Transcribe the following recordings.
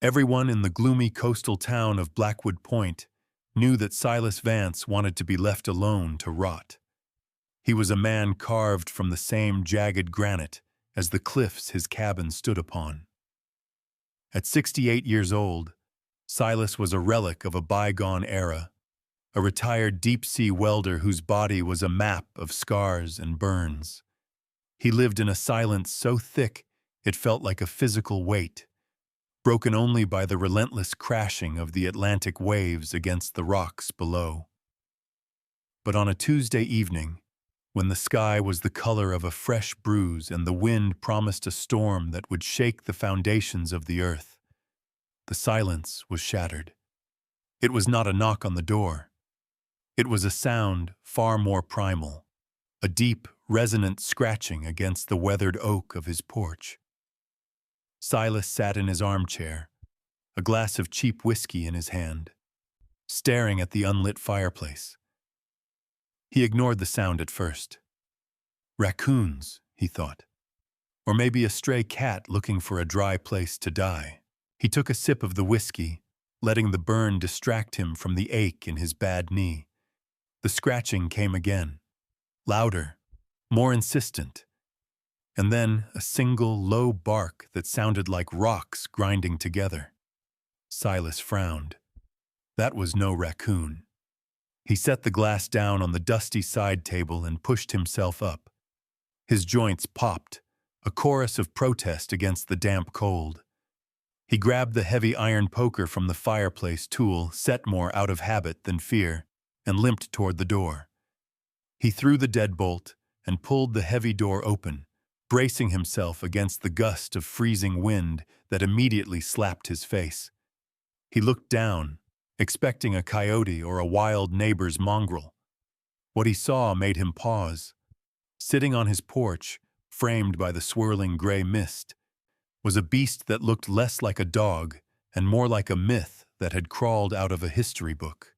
Everyone in the gloomy coastal town of Blackwood Point knew that Silas Vance wanted to be left alone to rot. He was a man carved from the same jagged granite as the cliffs his cabin stood upon. At 68 years old, Silas was a relic of a bygone era, a retired deep-sea welder whose body was a map of scars and burns. He lived in a silence so thick it felt like a physical weight, broken only by the relentless crashing of the Atlantic waves against the rocks below. But on a Tuesday evening, when the sky was the color of a fresh bruise and the wind promised a storm that would shake the foundations of the earth, the silence was shattered. It was not a knock on the door. It was a sound far more primal, a deep, resonant scratching against the weathered oak of his porch. Silas sat in his armchair, a glass of cheap whiskey in his hand, staring at the unlit fireplace. He ignored the sound at first. Raccoons, he thought. Or maybe a stray cat looking for a dry place to die. He took a sip of the whiskey, letting the burn distract him from the ache in his bad knee. The scratching came again, louder, more insistent, and then a single low bark that sounded like rocks grinding together. Silas frowned. That was no raccoon. He set the glass down on the dusty side table and pushed himself up. His joints popped, a chorus of protest against the damp cold. He grabbed the heavy iron poker from the fireplace tool, set more out of habit than fear, and limped toward the door. He threw the deadbolt and pulled the heavy door open, bracing himself against the gust of freezing wind that immediately slapped his face. He looked down, expecting a coyote or a wild neighbor's mongrel. What he saw made him pause. Sitting on his porch, framed by the swirling gray mist, was a beast that looked less like a dog and more like a myth that had crawled out of a history book.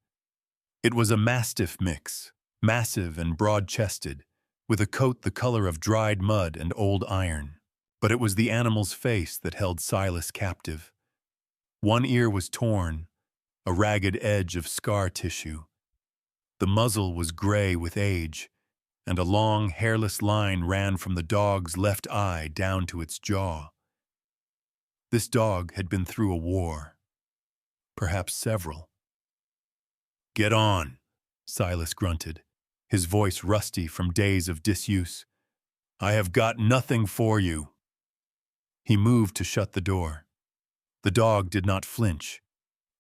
It was a mastiff mix, massive and broad-chested, with a coat the color of dried mud and old iron. But it was the animal's face that held Silas captive. One ear was torn, a ragged edge of scar tissue. The muzzle was gray with age, and a long, hairless line ran from the dog's left eye down to its jaw. This dog had been through a war, perhaps several. "Get on," Silas grunted, his voice rusty from days of disuse. "I have got nothing for you." He moved to shut the door. The dog did not flinch.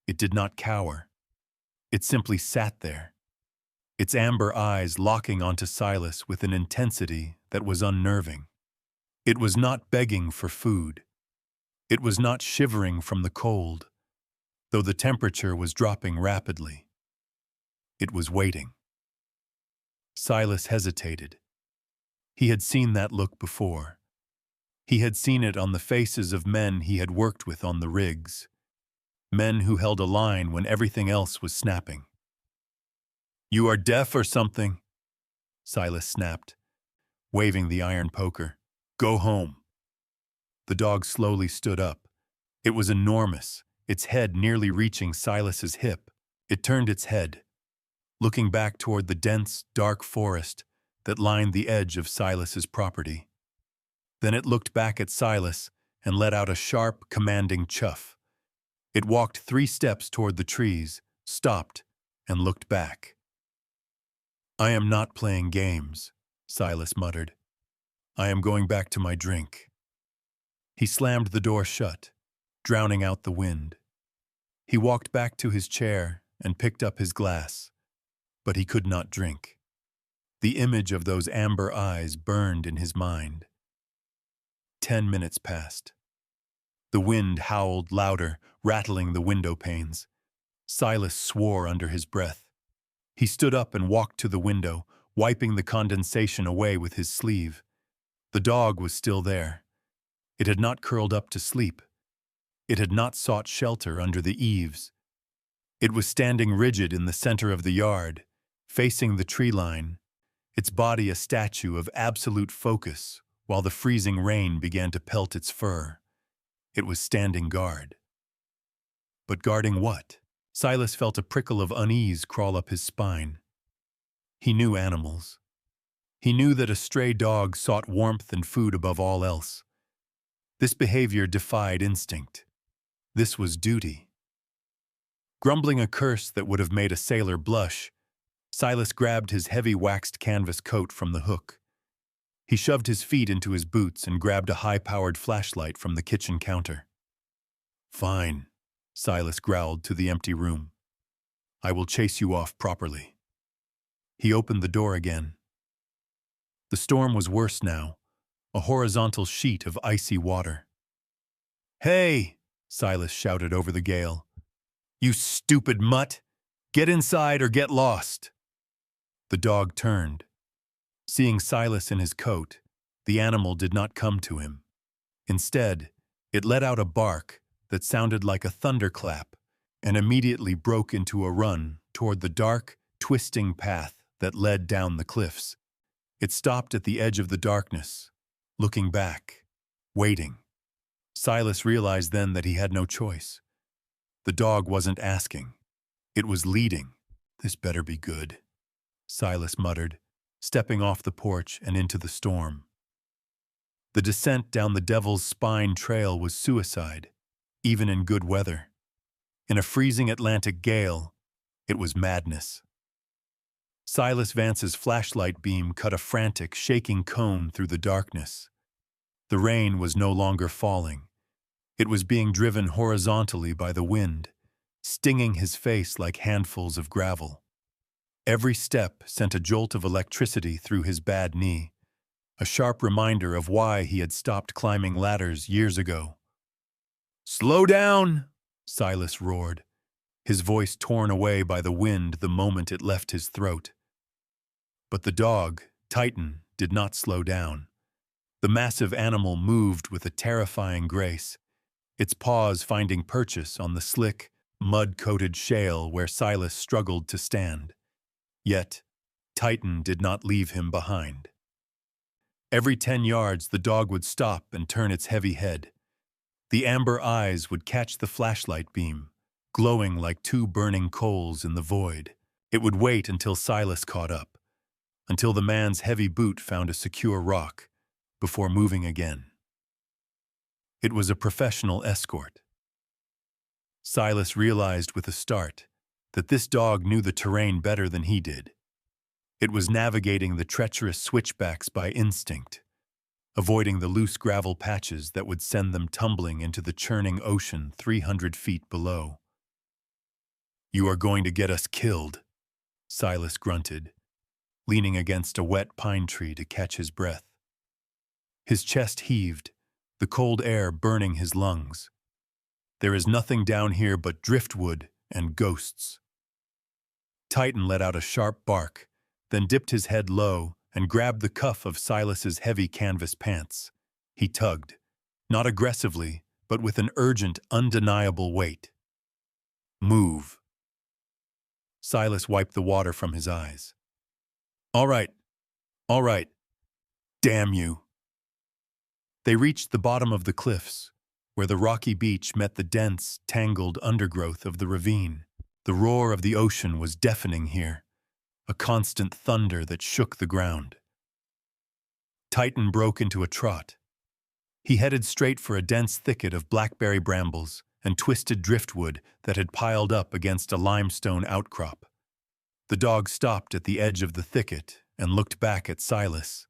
It did not cower. It simply sat there, its amber eyes locking onto Silas with an intensity that was unnerving. It was not begging for food. It was not shivering from the cold, though the temperature was dropping rapidly. It was waiting. Silas hesitated. He had seen that look before. He had seen it on the faces of men he had worked with on the rigs. Men who held a line when everything else was snapping. "You are deaf or something?" Silas snapped, waving the iron poker. "Go home." The dog slowly stood up. It was enormous, its head nearly reaching Silas's hip. It turned its head, looking back toward the dense, dark forest that lined the edge of Silas's property. Then it looked back at Silas and let out a sharp, commanding chuff. It walked 3 steps toward the trees, stopped, and looked back. "I am not playing games," Silas muttered. "I am going back to my drink." He slammed the door shut, drowning out the wind. He walked back to his chair and picked up his glass, but he could not drink. The image of those amber eyes burned in his mind. 10 minutes passed. The wind howled louder, rattling the window panes. Silas swore under his breath. He stood up and walked to the window, wiping the condensation away with his sleeve. The dog was still there. It had not curled up to sleep. It had not sought shelter under the eaves. It was standing rigid in the center of the yard, facing the tree line, its body a statue of absolute focus, while the freezing rain began to pelt its fur. It was standing guard. But guarding what? Silas felt a prickle of unease crawl up his spine. He knew animals. He knew that a stray dog sought warmth and food above all else. This behavior defied instinct. This was duty. Grumbling a curse that would have made a sailor blush, Silas grabbed his heavy waxed canvas coat from the hook. He shoved his feet into his boots and grabbed a high-powered flashlight from the kitchen counter. "Fine," Silas growled to the empty room. "I will chase you off properly." He opened the door again. The storm was worse now, a horizontal sheet of icy water. "Hey!" Silas shouted over the gale. "You stupid mutt! Get inside or get lost!" The dog turned. Seeing Silas in his coat, the animal did not come to him. Instead, it let out a bark that sounded like a thunderclap and immediately broke into a run toward the dark, twisting path that led down the cliffs. It stopped at the edge of the darkness, looking back, waiting. Silas realized then that he had no choice. The dog wasn't asking. It was leading. "This better be good," Silas muttered, stepping off the porch and into the storm. The descent down the Devil's Spine trail was suicide, even in good weather. In a freezing Atlantic gale, it was madness. Silas Vance's flashlight beam cut a frantic, shaking cone through the darkness. The rain was no longer falling. It was being driven horizontally by the wind, stinging his face like handfuls of gravel. Every step sent a jolt of electricity through his bad knee, a sharp reminder of why he had stopped climbing ladders years ago. "Slow down!" Silas roared, his voice torn away by the wind the moment it left his throat. But the dog, Titan, did not slow down. The massive animal moved with a terrifying grace, its paws finding purchase on the slick, mud-coated shale where Silas struggled to stand. Yet, Titan did not leave him behind. Every 10 yards, the dog would stop and turn its heavy head. The amber eyes would catch the flashlight beam, glowing like two burning coals in the void. It would wait until Silas caught up, until the man's heavy boot found a secure rock, before moving again. It was a professional escort. Silas realized with a start that this dog knew the terrain better than he did. It was navigating the treacherous switchbacks by instinct, avoiding the loose gravel patches that would send them tumbling into the churning ocean 300 feet below. "You are going to get us killed," Silas grunted, leaning against a wet pine tree to catch his breath. His chest heaved, the cold air burning his lungs. "There is nothing down here but driftwood and ghosts." Titan let out a sharp bark, then dipped his head low and grabbed the cuff of Silas's heavy canvas pants. He tugged, not aggressively, but with an urgent, undeniable weight. "Move." Silas wiped the water from his eyes. All right. Damn you." They reached the bottom of the cliffs, where the rocky beach met the dense, tangled undergrowth of the ravine. The roar of the ocean was deafening here, a constant thunder that shook the ground. Titan broke into a trot. He headed straight for a dense thicket of blackberry brambles and twisted driftwood that had piled up against a limestone outcrop. The dog stopped at the edge of the thicket and looked back at Silas.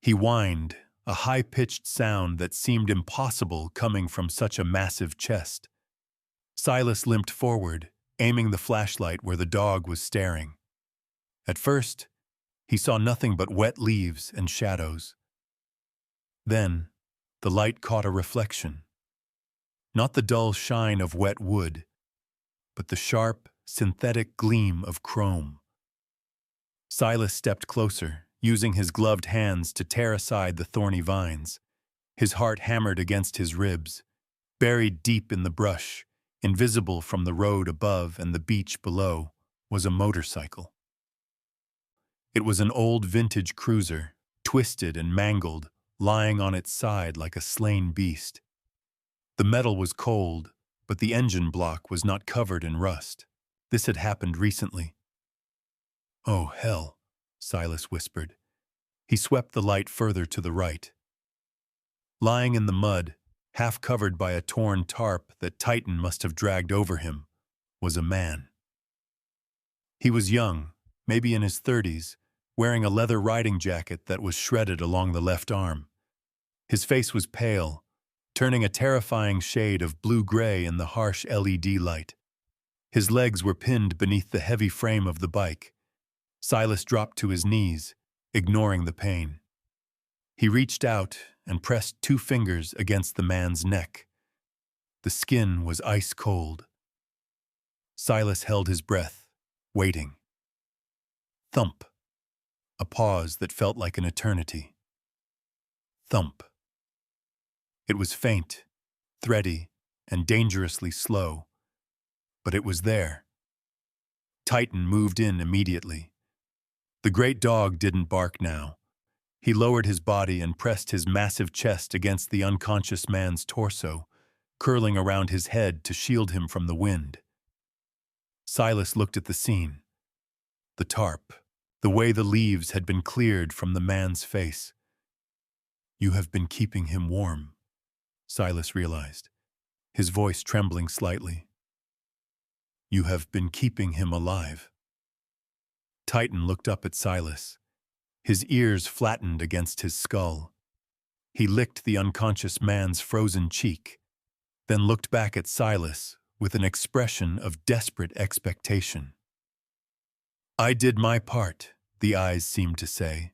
He whined, a high-pitched sound that seemed impossible coming from such a massive chest. Silas limped forward, aiming the flashlight where the dog was staring. At first, he saw nothing but wet leaves and shadows. Then, the light caught a reflection. Not the dull shine of wet wood, but the sharp, synthetic gleam of chrome. Silas stepped closer, using his gloved hands to tear aside the thorny vines. His heart hammered against his ribs. Buried deep in the brush, invisible from the road above and the beach below, was a motorcycle. It was an old vintage cruiser, twisted and mangled, lying on its side like a slain beast. The metal was cold, but the engine block was not covered in rust. This had happened recently. "Oh, hell," Silas whispered. He swept the light further to the right. Lying in the mud, half covered by a torn tarp that Titan must have dragged over him, was a man. He was young, maybe in his 30s, wearing a leather riding jacket that was shredded along the left arm. His face was pale, turning a terrifying shade of blue-gray in the harsh LED light. His legs were pinned beneath the heavy frame of the bike. Silas dropped to his knees, ignoring the pain. He reached out and pressed 2 fingers against the man's neck. The skin was ice cold. Silas held his breath, waiting. Thump. A pause that felt like an eternity. Thump. It was faint, thready, and dangerously slow, but it was there. Titan moved in immediately. The great dog didn't bark now. He lowered his body and pressed his massive chest against the unconscious man's torso, curling around his head to shield him from the wind. Silas looked at the scene. The tarp, the way the leaves had been cleared from the man's face. "You have been keeping him warm," Silas realized, his voice trembling slightly. "You have been keeping him alive." Titan looked up at Silas, his ears flattened against his skull. He licked the unconscious man's frozen cheek, then looked back at Silas with an expression of desperate expectation. "I did my part," the eyes seemed to say.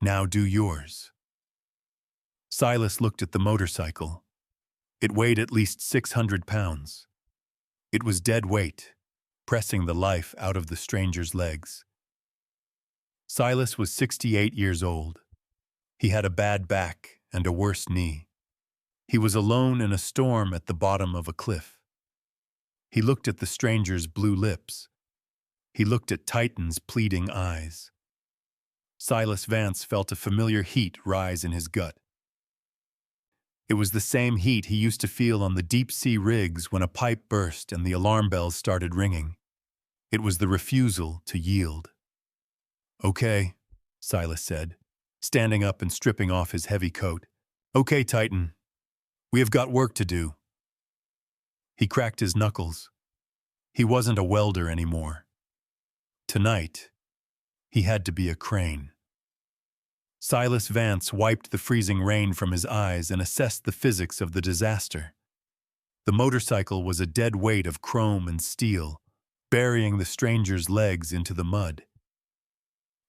"Now do yours." Silas looked at the motorcycle. It weighed at least 600 pounds. It was dead weight, pressing the life out of the stranger's legs. Silas was 68 years old. He had a bad back and a worse knee. He was alone in a storm at the bottom of a cliff. He looked at the stranger's blue lips. He looked at Titan's pleading eyes. Silas Vance felt a familiar heat rise in his gut. It was the same heat he used to feel on the deep-sea rigs when a pipe burst and the alarm bells started ringing. It was the refusal to yield. "Okay," Silas said, standing up and stripping off his heavy coat. "Okay, Titan. We have got work to do." He cracked his knuckles. He wasn't a welder anymore. Tonight, he had to be a crane. Silas Vance wiped the freezing rain from his eyes and assessed the physics of the disaster. The motorcycle was a dead weight of chrome and steel, burying the stranger's legs into the mud.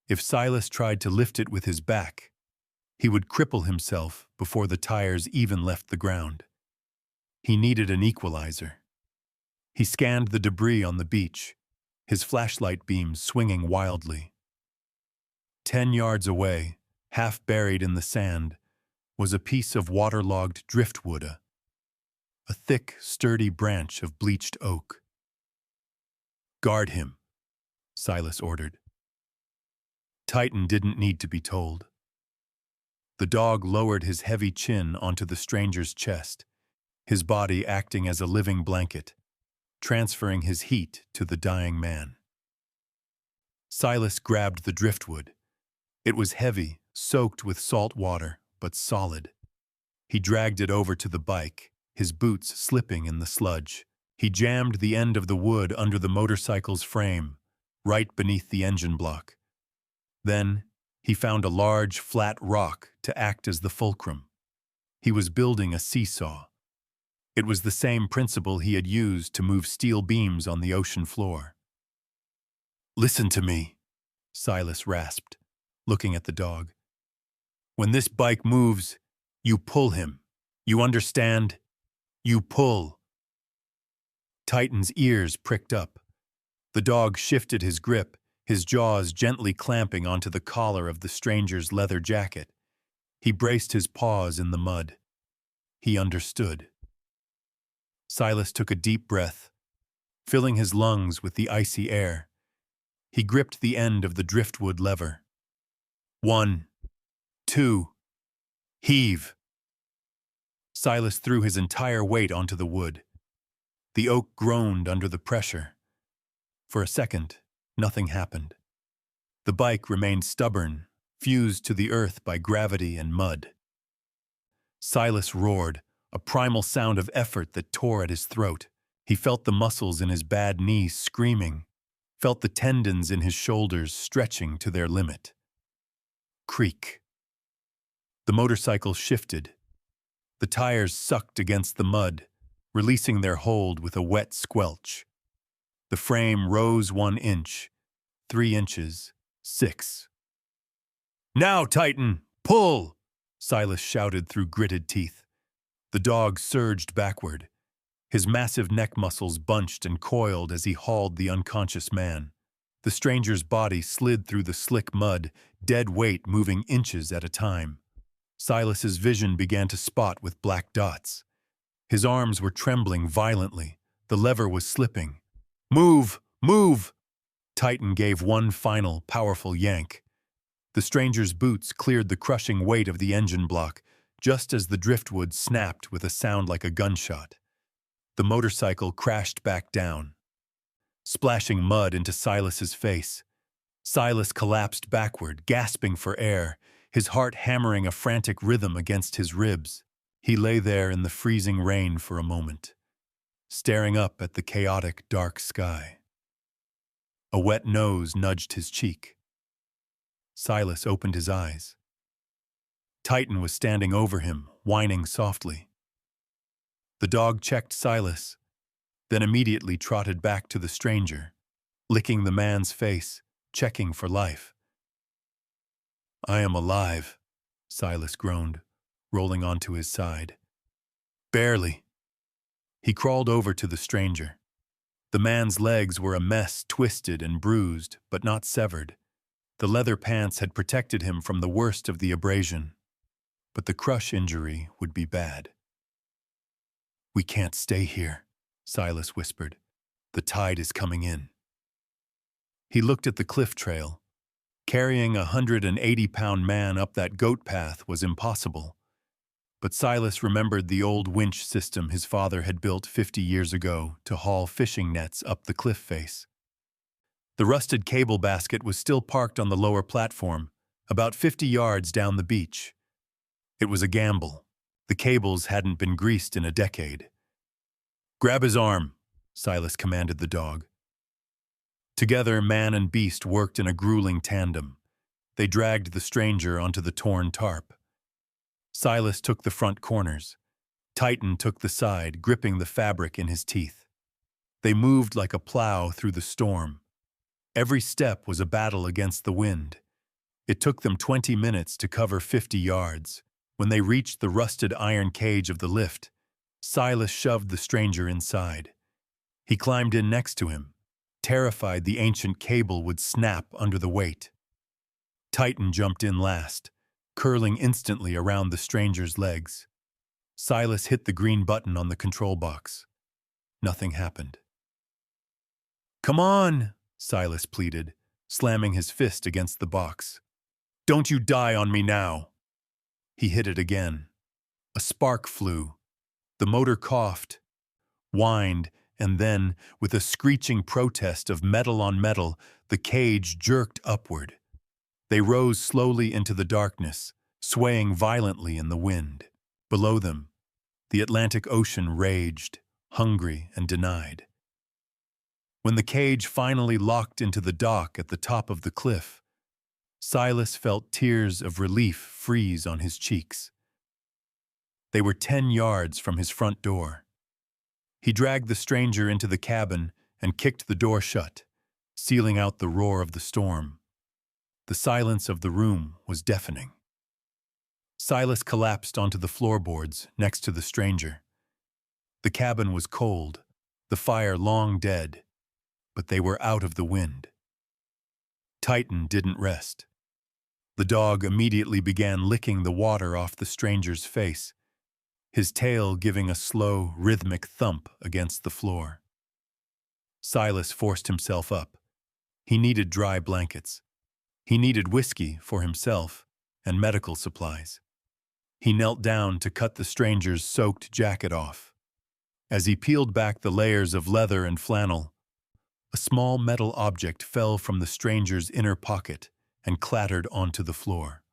If Silas tried to lift it with his back, he would cripple himself before the tires even left the ground. He needed an equalizer. He scanned the debris on the beach, his flashlight beams swinging wildly. 10 yards away, half buried in the sand, was a piece of waterlogged driftwood, a thick, sturdy branch of bleached oak. "Guard him," Silas ordered. Titan didn't need to be told. The dog lowered his heavy chin onto the stranger's chest, his body acting as a living blanket, transferring his heat to the dying man. Silas grabbed the driftwood. It was heavy, soaked with salt water, but solid. He dragged it over to the bike, his boots slipping in the sludge. He jammed the end of the wood under the motorcycle's frame, right beneath the engine block. Then, he found a large, flat rock to act as the fulcrum. He was building a seesaw. It was the same principle he had used to move steel beams on the ocean floor. "Listen to me," Silas rasped, looking at the dog. "When this bike moves, you pull him. You understand? You pull." Titan's ears pricked up. The dog shifted his grip, his jaws gently clamping onto the collar of the stranger's leather jacket. He braced his paws in the mud. He understood. Silas took a deep breath, filling his lungs with the icy air. He gripped the end of the driftwood lever. 1, 2, heave. Silas threw his entire weight onto the wood. The oak groaned under the pressure. For a second, nothing happened. The bike remained stubborn, fused to the earth by gravity and mud. Silas roared, a primal sound of effort that tore at his throat. He felt the muscles in his bad knee screaming, felt the tendons in his shoulders stretching to their limit. Creak. The motorcycle shifted. The tires sucked against the mud, releasing their hold with a wet squelch. The frame rose 1 inch, 3 inches, 6. "Now, Titan, pull!" Silas shouted through gritted teeth. The dog surged backward. His massive neck muscles bunched and coiled as he hauled the unconscious man. The stranger's body slid through the slick mud, dead weight moving inches at a time. Silas's vision began to spot with black dots. His arms were trembling violently. The lever was slipping. "Move! Move!" Titan gave one final, powerful yank. The stranger's boots cleared the crushing weight of the engine block, just as the driftwood snapped with a sound like a gunshot. The motorcycle crashed back down, splashing mud into Silas's face. Silas collapsed backward, gasping for air, his heart hammering a frantic rhythm against his ribs. He lay there in the freezing rain for a moment, staring up at the chaotic, dark sky. A wet nose nudged his cheek. Silas opened his eyes. Titan was standing over him, whining softly. The dog checked Silas, then immediately trotted back to the stranger, licking the man's face, checking for life. "I am alive," Silas groaned, rolling onto his side. "Barely." He crawled over to the stranger. The man's legs were a mess, twisted and bruised, but not severed. The leather pants had protected him from the worst of the abrasion, but the crush injury would be bad. "We can't stay here," Silas whispered. "The tide is coming in." He looked at the cliff trail. Carrying a 180-pound man up that goat path was impossible. But Silas remembered the old winch system his father had built 50 years ago to haul fishing nets up the cliff face. The rusted cable basket was still parked on the lower platform, about 50 yards down the beach. It was a gamble. The cables hadn't been greased in a decade. "Grab his arm," Silas commanded the dog. Together, man and beast worked in a grueling tandem. They dragged the stranger onto the torn tarp. Silas took the front corners. Titan took the side, gripping the fabric in his teeth. They moved like a plow through the storm. Every step was a battle against the wind. It took them 20 minutes to cover 50 yards. When they reached the rusted iron cage of the lift, Silas shoved the stranger inside. He climbed in next to him, terrified the ancient cable would snap under the weight. Titan jumped in last, curling instantly around the stranger's legs. Silas hit the green button on the control box. Nothing happened. "Come on," Silas pleaded, slamming his fist against the box. "Don't you die on me now." He hit it again. A spark flew. The motor coughed, whined, and then, with a screeching protest of metal on metal, the cage jerked upward. They rose slowly into the darkness, swaying violently in the wind. Below them, the Atlantic Ocean raged, hungry and denied. When the cage finally locked into the dock at the top of the cliff, Silas felt tears of relief freeze on his cheeks. They were 10 yards from his front door. He dragged the stranger into the cabin and kicked the door shut, sealing out the roar of the storm. The silence of the room was deafening. Silas collapsed onto the floorboards next to the stranger. The cabin was cold, the fire long dead, but they were out of the wind. Titan didn't rest. The dog immediately began licking the water off the stranger's face, his tail giving a slow, rhythmic thump against the floor. Silas forced himself up. He needed dry blankets. He needed whiskey for himself and medical supplies. He knelt down to cut the stranger's soaked jacket off. As he peeled back the layers of leather and flannel, a small metal object fell from the stranger's inner pocket and clattered onto the floor.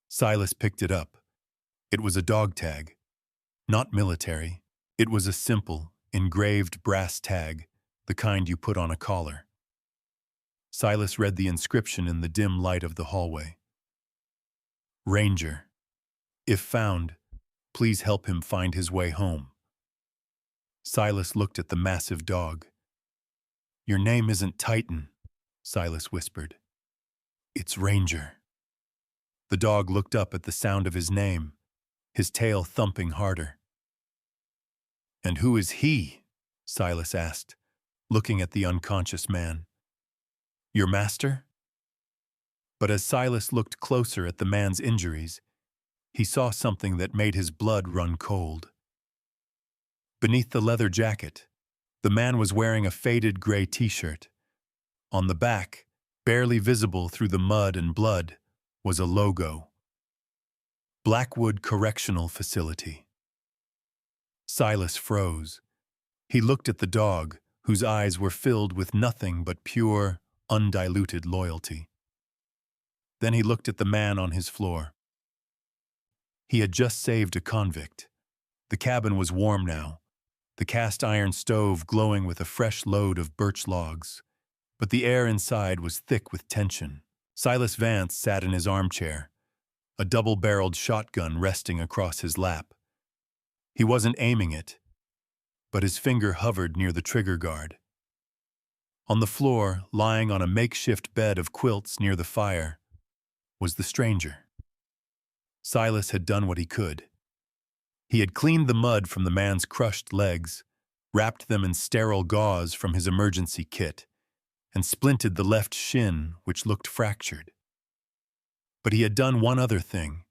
Silas picked it up. It was a dog tag. Not military. It was a simple, engraved brass tag, the kind you put on a collar. Silas read the inscription in the dim light of the hallway. Ranger. If found, please help him find his way home. Silas looked at the massive dog. Your name isn't Titan, Silas whispered. It's Ranger. The dog looked up at the sound of his name, his tail thumping harder. And who is he? Silas asked, looking at the unconscious man. Your master? But as Silas looked closer at the man's injuries, he saw something that made his blood run cold. Beneath the leather jacket, the man was wearing a faded gray t-shirt. On the back, barely visible through the mud and blood, was a logo. Blackwood Correctional Facility. Silas froze. He looked at the dog, whose eyes were filled with nothing but pure, undiluted loyalty. Then he looked at the man on his floor. He had just saved a convict. The cabin was warm now, the cast iron stove glowing with a fresh load of birch logs. But the air inside was thick with tension. Silas Vance sat in his armchair, a double-barreled shotgun resting across his lap. He wasn't aiming it, but his finger hovered near the trigger guard. On the floor, lying on a makeshift bed of quilts near the fire, was the stranger. Silas had done what he could. He had cleaned the mud from the man's crushed legs, wrapped them in sterile gauze from his emergency kit, and splinted the left shin, which looked fractured. But he had done one other thing.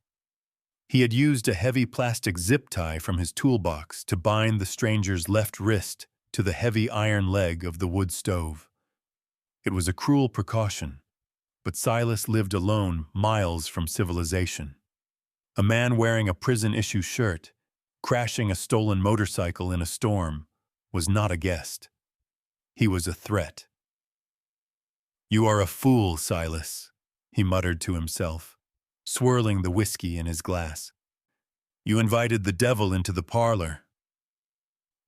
He had used a heavy plastic zip tie from his toolbox to bind the stranger's left wrist to the heavy iron leg of the wood stove. It was a cruel precaution, but Silas lived alone miles from civilization. A man wearing a prison-issue shirt, crashing a stolen motorcycle in a storm, was not a guest. He was a threat. You are a fool, Silas, he muttered to himself, swirling the whiskey in his glass. You invited the devil into the parlor.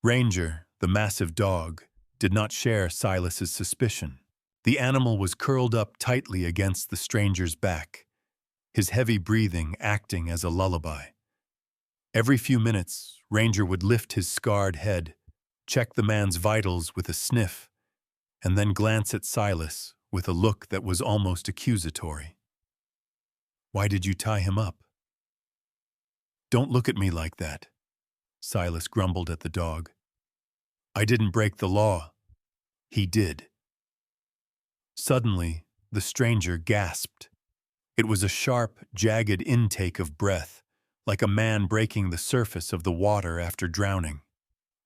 Ranger, the massive dog, did not share Silas's suspicion. The animal was curled up tightly against the stranger's back, his heavy breathing acting as a lullaby. Every few minutes, Ranger would lift his scarred head, check the man's vitals with a sniff, and then glance at Silas with a look that was almost accusatory. Why did you tie him up? Don't look at me like that, Silas grumbled at the dog. I didn't break the law. He did. Suddenly, the stranger gasped. It was a sharp, jagged intake of breath, like a man breaking the surface of the water after drowning.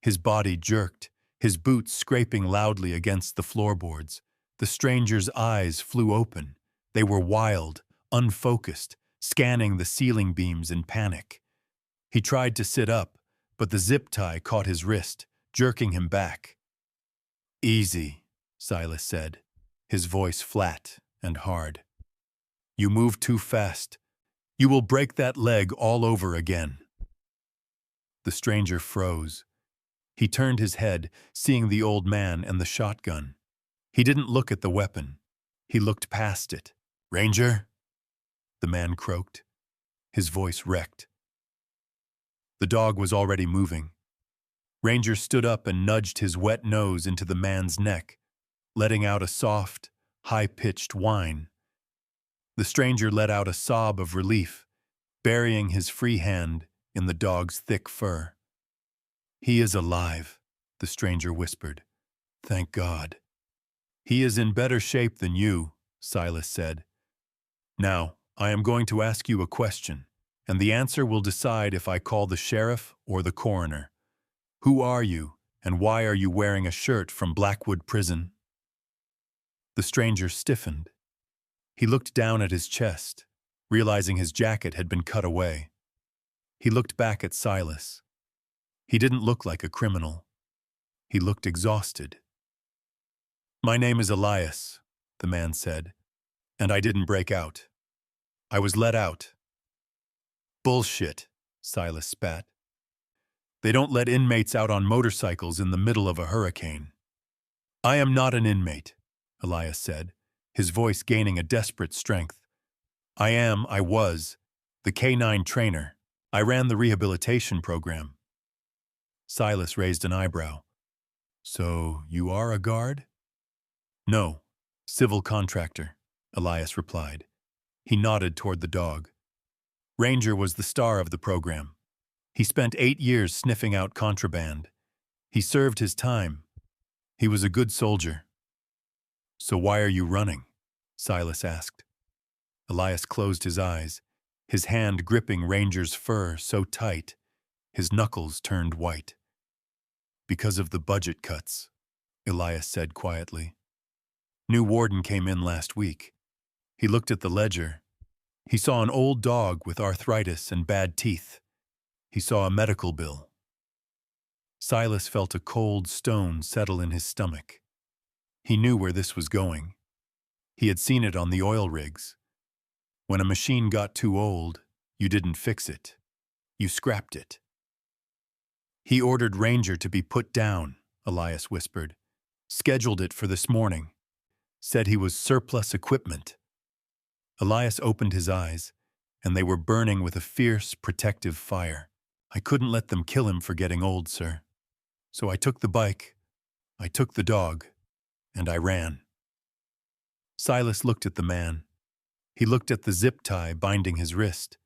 His body jerked, his boots scraping loudly against the floorboards. The stranger's eyes flew open. They were wild, unfocused, scanning the ceiling beams in panic. He tried to sit up, but the zip tie caught his wrist, jerking him back. Easy, Silas said, his voice flat and hard. You move too fast. You will break that leg all over again. The stranger froze. He turned his head, seeing the old man and the shotgun. He didn't look at the weapon. He looked past it. Ranger? The man croaked, his voice wrecked. The dog was already moving. Ranger stood up and nudged his wet nose into the man's neck, letting out a soft, high-pitched whine. The stranger let out a sob of relief, burying his free hand in the dog's thick fur. He is alive, the stranger whispered. Thank God. He is in better shape than you, Silas said. Now, I am going to ask you a question, and the answer will decide if I call the sheriff or the coroner. Who are you, and why are you wearing a shirt from Blackwood Prison? The stranger stiffened. He looked down at his chest, realizing his jacket had been cut away. He looked back at Silas. He didn't look like a criminal. He looked exhausted. "My name is Elias," the man said, "and I didn't break out. I was let out." "Bullshit," Silas spat. "They don't let inmates out on motorcycles in the middle of a hurricane." "I am not an inmate," Elias said, his voice gaining a desperate strength. I was, the canine trainer. I ran the rehabilitation program." Silas raised an eyebrow. "So you are a guard?" "No, civil contractor," Elias replied. He nodded toward the dog. "Ranger was the star of the program. He spent 8 years sniffing out contraband. He served his time. He was a good soldier." "So why are you running?" Silas asked. Elias closed his eyes, his hand gripping Ranger's fur so tight, his knuckles turned white. "Because of the budget cuts," Elias said quietly. "New warden came in last week. He looked at the ledger. He saw an old dog with arthritis and bad teeth. He saw a medical bill." Silas felt a cold stone settle in his stomach. He knew where this was going. He had seen it on the oil rigs. When a machine got too old, you didn't fix it. You scrapped it. "He ordered Ranger to be put down," Elias whispered. "Scheduled it for this morning. Said he was surplus equipment." Elias opened his eyes, and they were burning with a fierce, protective fire. "I couldn't let them kill him for getting old, sir. So I took the bike, I took the dog, and I ran." Silas looked at the man. He looked at the zip tie binding his wrist.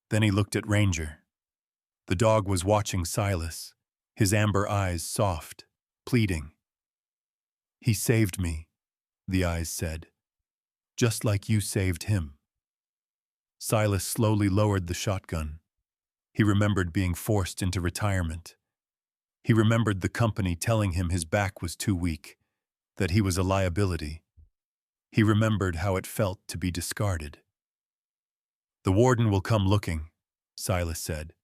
Then he looked at Ranger. The dog was watching Silas, his amber eyes soft, pleading. "He saved me," the eyes said. "Just like you saved him." Silas slowly lowered the shotgun. He remembered being forced into retirement. He remembered the company telling him his back was too weak, that he was a liability. He remembered how it felt to be discarded. "The warden will come looking," Silas said.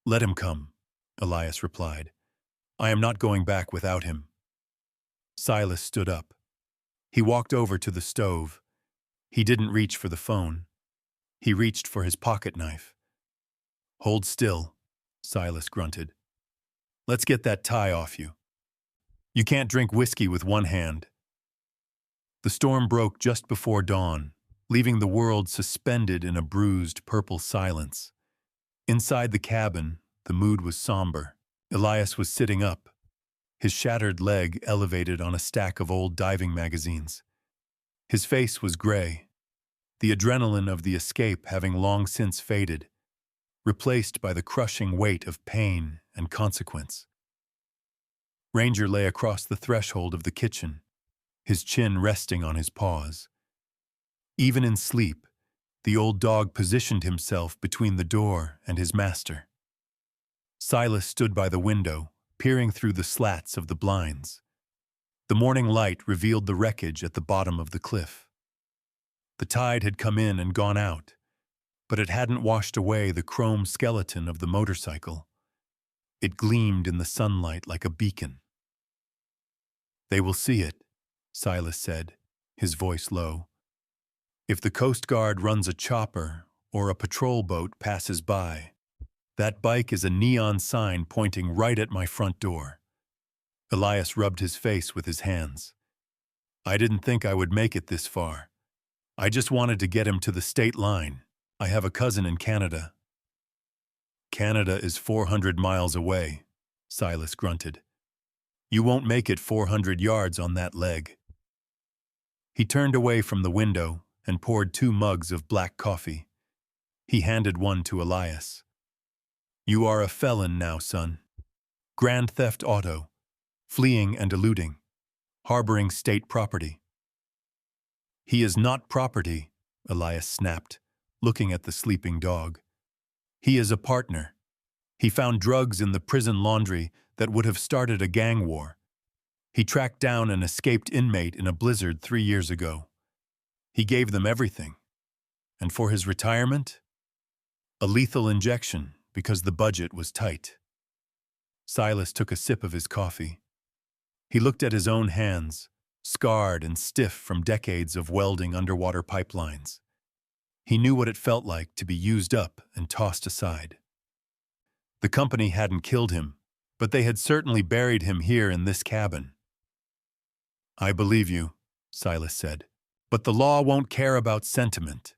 "Let him come," Elias replied. "I am not going back without him." Silas stood up. He walked over to the stove. He didn't reach for the phone. He reached for his pocket knife. "Hold still," Silas grunted. "Let's get that tie off you. You can't drink whiskey with one hand." The storm broke just before dawn, leaving the world suspended in a bruised purple silence. Inside the cabin, the mood was somber. Elias was sitting up, his shattered leg elevated on a stack of old diving magazines. His face was gray, the adrenaline of the escape having long since faded, replaced by the crushing weight of pain and consequence. Ranger lay across the threshold of the kitchen, his chin resting on his paws. Even in sleep, the old dog positioned himself between the door and his master. Silas stood by the window, peering through the slats of the blinds. The morning light revealed the wreckage at the bottom of the cliff. The tide had come in and gone out, but it hadn't washed away the chrome skeleton of the motorcycle. It gleamed in the sunlight like a beacon. "They will see it," Silas said, his voice low. "If the Coast Guard runs a chopper or a patrol boat passes by, that bike is a neon sign pointing right at my front door." Elias rubbed his face with his hands. "I didn't think I would make it this far. I just wanted to get him to the state line. I have a cousin in Canada." "Canada is 400 miles away," Silas grunted. "You won't make it 400 yards on that leg." He turned away from the window and poured 2 mugs of black coffee. He handed one to Elias. "You are a felon now, son. Grand theft auto, fleeing and eluding, harboring state property." "He is not property," Elias snapped, looking at the sleeping dog. "He is a partner. He found drugs in the prison laundry that would have started a gang war. He tracked down an escaped inmate in a blizzard 3 years ago. He gave them everything. And for his retirement? A lethal injection because the budget was tight." Silas took a sip of his coffee. He looked at his own hands, scarred and stiff from decades of welding underwater pipelines. He knew what it felt like to be used up and tossed aside. The company hadn't killed him, but they had certainly buried him here in this cabin. "I believe you," Silas said, "but the law won't care about sentiment."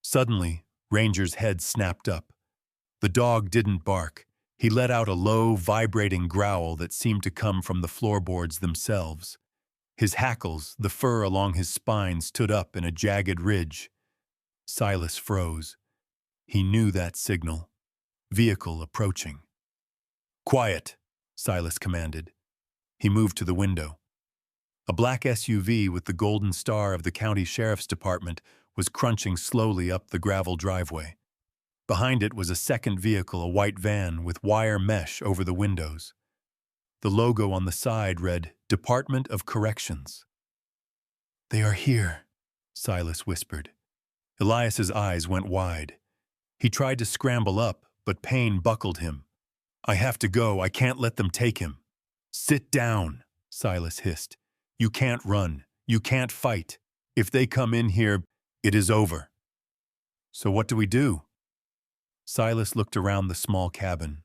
Suddenly, Ranger's head snapped up. The dog didn't bark. He let out a low, vibrating growl that seemed to come from the floorboards themselves. His hackles, the fur along his spine, stood up in a jagged ridge. Silas froze. He knew that signal. Vehicle approaching. "Quiet," Silas commanded. He moved to the window. A black SUV with the golden star of the county sheriff's department was crunching slowly up the gravel driveway. Behind it was a second vehicle, a white van with wire mesh over the windows. The logo on the side read, "Department of Corrections." "They are here," Silas whispered. Elias's eyes went wide. He tried to scramble up, but pain buckled him. "I have to go. I can't let them take him." "Sit down," Silas hissed. "You can't run. You can't fight. If they come in here, it is over." "So what do we do?" Silas looked around the small cabin.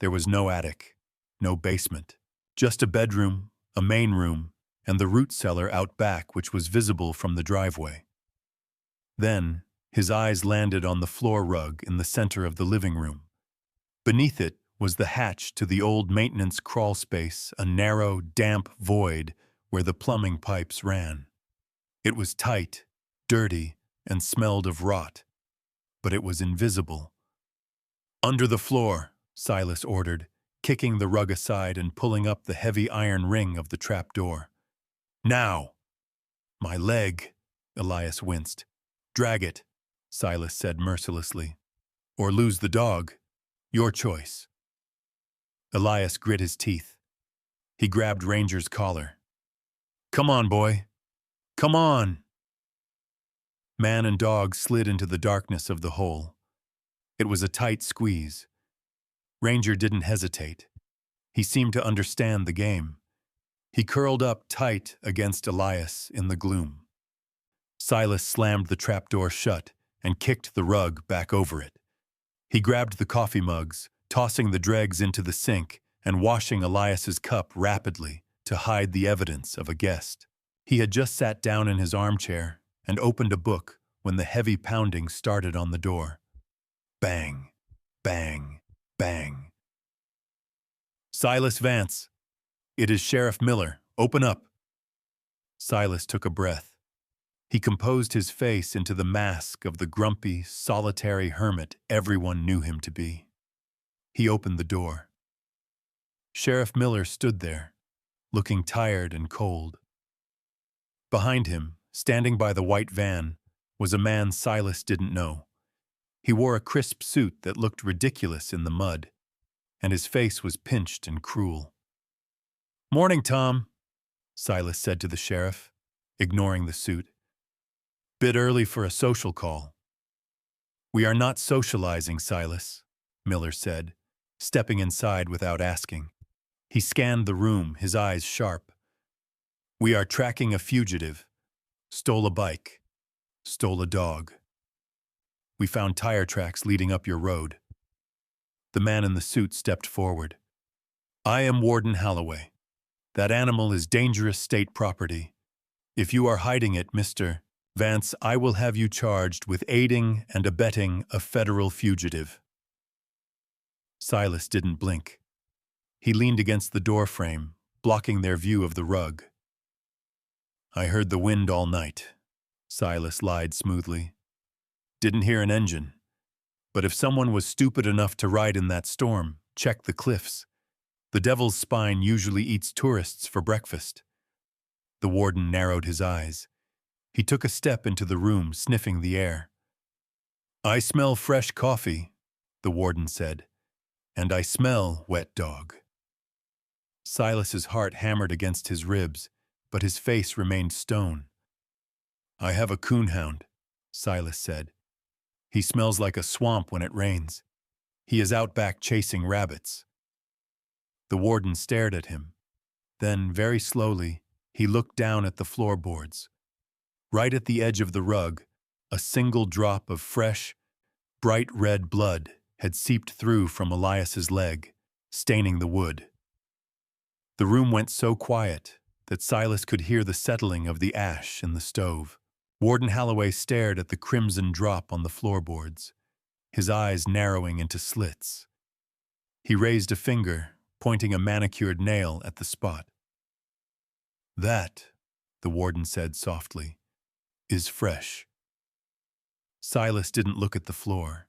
There was no attic, no basement, just a bedroom, a main room, and the root cellar out back which was visible from the driveway. Then, his eyes landed on the floor rug in the center of the living room. Beneath it was the hatch to the old maintenance crawl space, a narrow, damp void where the plumbing pipes ran. It was tight, dirty, and smelled of rot, but it was invisible. "Under the floor," Silas ordered, kicking the rug aside and pulling up the heavy iron ring of the trap door. "Now!" "My leg," Elias winced. "Drag it," Silas said mercilessly. "Or lose the dog. Your choice." Elias grit his teeth. He grabbed Ranger's collar. "Come on, boy. Come on!" Man and dog slid into the darkness of the hole. It was a tight squeeze. Ranger didn't hesitate. He seemed to understand the game. He curled up tight against Elias in the gloom. Silas slammed the trapdoor shut and kicked the rug back over it. He grabbed the coffee mugs, tossing the dregs into the sink and washing Elias's cup rapidly to hide the evidence of a guest. He had just sat down in his armchair and opened a book when the heavy pounding started on the door. Bang, bang, bang. "Silas Vance. It is Sheriff Miller. Open up." Silas took a breath. He composed his face into the mask of the grumpy, solitary hermit everyone knew him to be. He opened the door. Sheriff Miller stood there, looking tired and cold. Behind him, standing by the white van, was a man Silas didn't know. He wore a crisp suit that looked ridiculous in the mud, and his face was pinched and cruel. "Morning, Tom," Silas said to the sheriff, ignoring the suit. "Bit early for a social call." "We are not socializing, Silas," Miller said, stepping inside without asking. He scanned the room, his eyes sharp. "We are tracking a fugitive. Stole a bike. Stole a dog. We found tire tracks leading up your road." The man in the suit stepped forward. "I am Warden Halloway. That animal is dangerous state property. If you are hiding it, Mr. Vance, I will have you charged with aiding and abetting a federal fugitive." Silas didn't blink. He leaned against the door frame, blocking their view of the rug. "I heard the wind all night," Silas lied smoothly. "Didn't hear an engine. But if someone was stupid enough to ride in that storm, check the cliffs. The Devil's Spine usually eats tourists for breakfast." The warden narrowed his eyes. He took a step into the room, sniffing the air. "I smell fresh coffee," the warden said. "And I smell wet dog." Silas's heart hammered against his ribs, but his face remained stone. "I have a coonhound," Silas said. "He smells like a swamp when it rains. He is out back chasing rabbits." The warden stared at him. Then, very slowly, he looked down at the floorboards. Right at the edge of the rug, a single drop of fresh, bright red blood had seeped through from Elias's leg, staining the wood. The room went so quiet that Silas could hear the settling of the ash in the stove. Warden Halloway stared at the crimson drop on the floorboards, his eyes narrowing into slits. He raised a finger, pointing a manicured nail at the spot. "That," the warden said softly, "is fresh." Silas didn't look at the floor.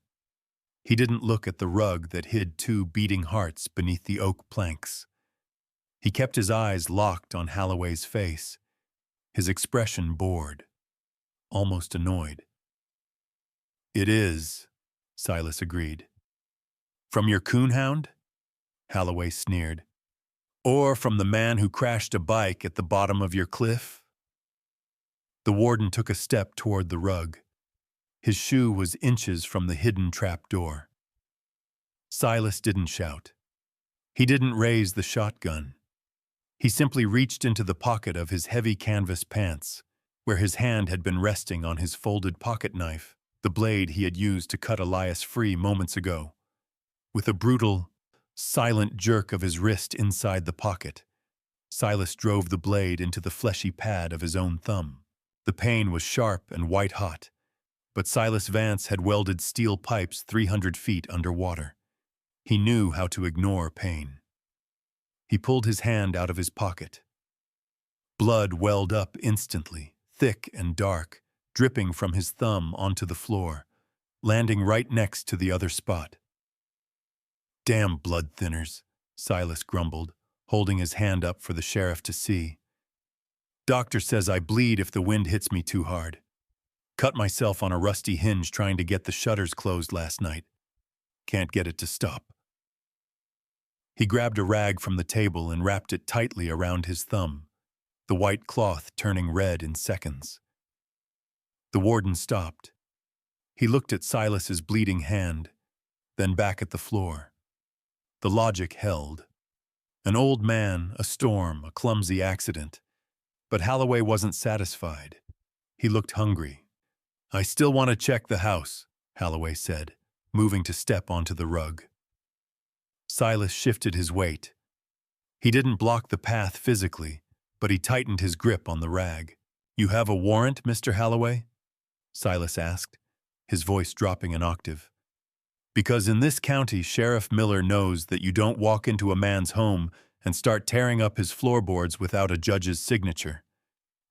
He didn't look at the rug that hid two beating hearts beneath the oak planks. He kept his eyes locked on Halloway's face, his expression bored, almost annoyed. "It is," Silas agreed. "From your coonhound?" Halloway sneered. "Or from the man who crashed a bike at the bottom of your cliff?" The warden took a step toward the rug. His shoe was inches from the hidden trapdoor. Silas didn't shout. He didn't raise the shotgun. He simply reached into the pocket of his heavy canvas pants, where his hand had been resting on his folded pocket knife, the blade he had used to cut Elias free moments ago. With a brutal, silent jerk of his wrist inside the pocket, Silas drove the blade into the fleshy pad of his own thumb. The pain was sharp and white-hot, but Silas Vance had welded steel pipes 300 feet underwater. He knew how to ignore pain. He pulled his hand out of his pocket. Blood welled up instantly, thick and dark, dripping from his thumb onto the floor, landing right next to the other spot. "Damn blood thinners," Silas grumbled, holding his hand up for the sheriff to see. "Doctor says I bleed if the wind hits me too hard. Cut myself on a rusty hinge trying to get the shutters closed last night. Can't get it to stop." He grabbed a rag from the table and wrapped it tightly around his thumb, the white cloth turning red in seconds. The warden stopped. He looked at Silas's bleeding hand, then back at the floor. The logic held. An old man, a storm, a clumsy accident. But Halloway wasn't satisfied. He looked hungry. "I still want to check the house," Halloway said, moving to step onto the rug. Silas shifted his weight. He didn't block the path physically, but he tightened his grip on the rag. "You have a warrant, Mr. Halloway?" Silas asked, his voice dropping an octave. "Because in this county, Sheriff Miller knows that you don't walk into a man's home and start tearing up his floorboards without a judge's signature.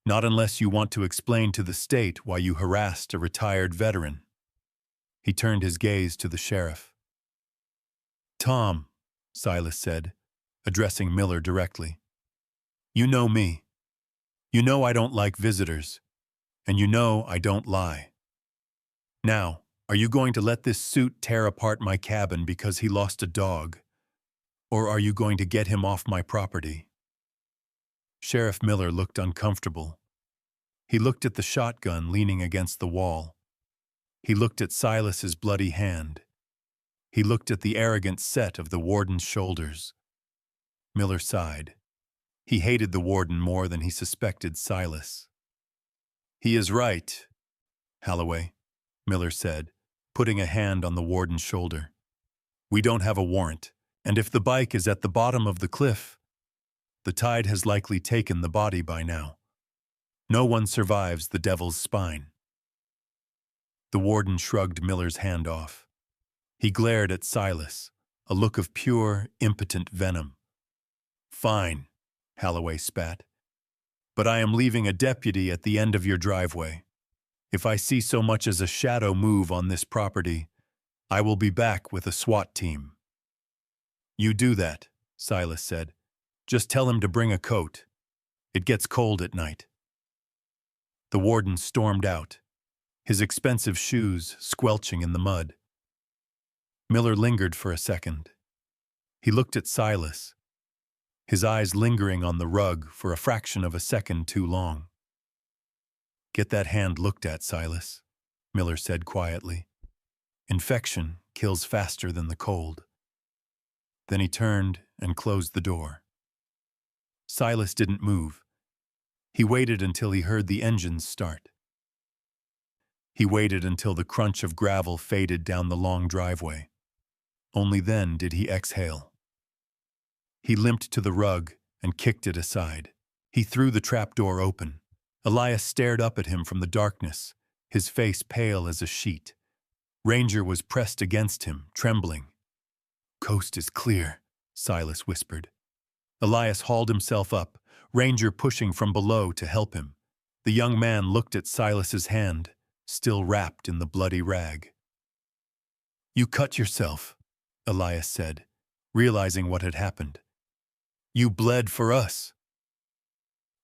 Not unless you want to explain to the state why you harassed a retired veteran." He turned his gaze to the sheriff. "Tom," Silas said, addressing Miller directly, "you know me. You know I don't like visitors, and you know I don't lie. Now, are you going to let this suit tear apart my cabin because he lost a dog? Or are you going to get him off my property?" Sheriff Miller looked uncomfortable. He looked at the shotgun leaning against the wall. He looked at Silas's bloody hand. He looked at the arrogant set of the warden's shoulders. Miller sighed. He hated the warden more than he suspected Silas. "He is right, Halloway," Miller said, putting a hand on the warden's shoulder. "We don't have a warrant, and if the bike is at the bottom of the cliff, the tide has likely taken the body by now. No one survives the devil's spine." The warden shrugged Miller's hand off. He glared at Silas, a look of pure, impotent venom. "Fine," Halloway spat. "But I am leaving a deputy at the end of your driveway. If I see so much as a shadow move on this property, I will be back with a SWAT team." "You do that," Silas said. "Just tell him to bring a coat. It gets cold at night." The warden stormed out, his expensive shoes squelching in the mud. Miller lingered for a second. He looked at Silas, his eyes lingering on the rug for a fraction of a second too long. "Get that hand looked at, Silas," Miller said quietly. "Infection kills faster than the cold." Then he turned and closed the door. Silas didn't move. He waited until he heard the engines start. He waited until the crunch of gravel faded down the long driveway. Only then did he exhale. He limped to the rug and kicked it aside. He threw the trapdoor open. Elias stared up at him from the darkness, his face pale as a sheet. Ranger was pressed against him, trembling. "Coast is clear," Silas whispered. Elias hauled himself up, Ranger pushing from below to help him. The young man looked at Silas's hand, still wrapped in the bloody rag. "You cut yourself," Elias said, realizing what had happened. "You bled for us."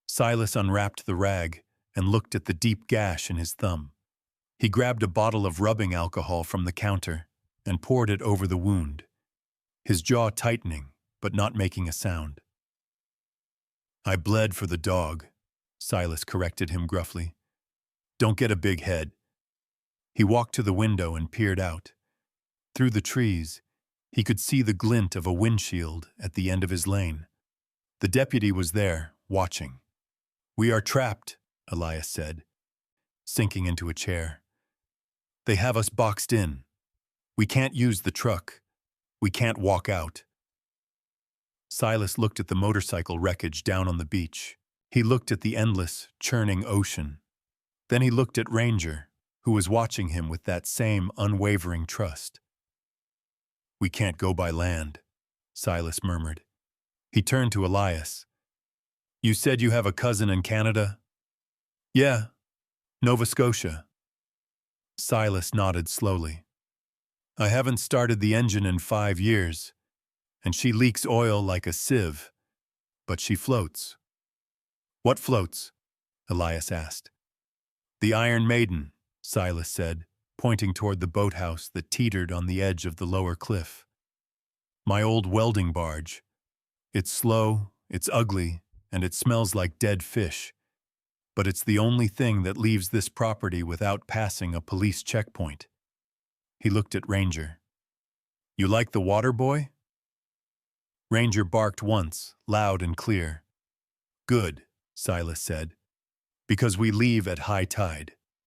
Silas unwrapped the rag and looked at the deep gash in his thumb. He grabbed a bottle of rubbing alcohol from the counter and poured it over the wound, his jaw tightening but not making a sound. "I bled for the dog," Silas corrected him gruffly. "Don't get a big head." He walked to the window and peered out. Through the trees, he could see the glint of a windshield at the end of his lane. The deputy was there, watching. "We are trapped," Elias said, sinking into a chair. "They have us boxed in. We can't use the truck. We can't walk out." Silas looked at the motorcycle wreckage down on the beach. He looked at the endless, churning ocean. Then he looked at Ranger, who was watching him with that same unwavering trust. "We can't go by land," Silas murmured. He turned to Elias. "You said you have a cousin in Canada?" "Yeah, Nova Scotia." Silas nodded slowly. "I haven't started the engine in 5 years, and she leaks oil like a sieve, but she floats." "What floats?" Elias asked. "The Iron Maiden," Silas said, pointing toward the boathouse that teetered on the edge of the lower cliff. "My old welding barge. It's slow, it's ugly, and it smells like dead fish. But it's the only thing that leaves this property without passing a police checkpoint." He looked at Ranger. "You like the water, boy?" Ranger barked once, loud and clear. "Good," Silas said, "because we leave at high tide."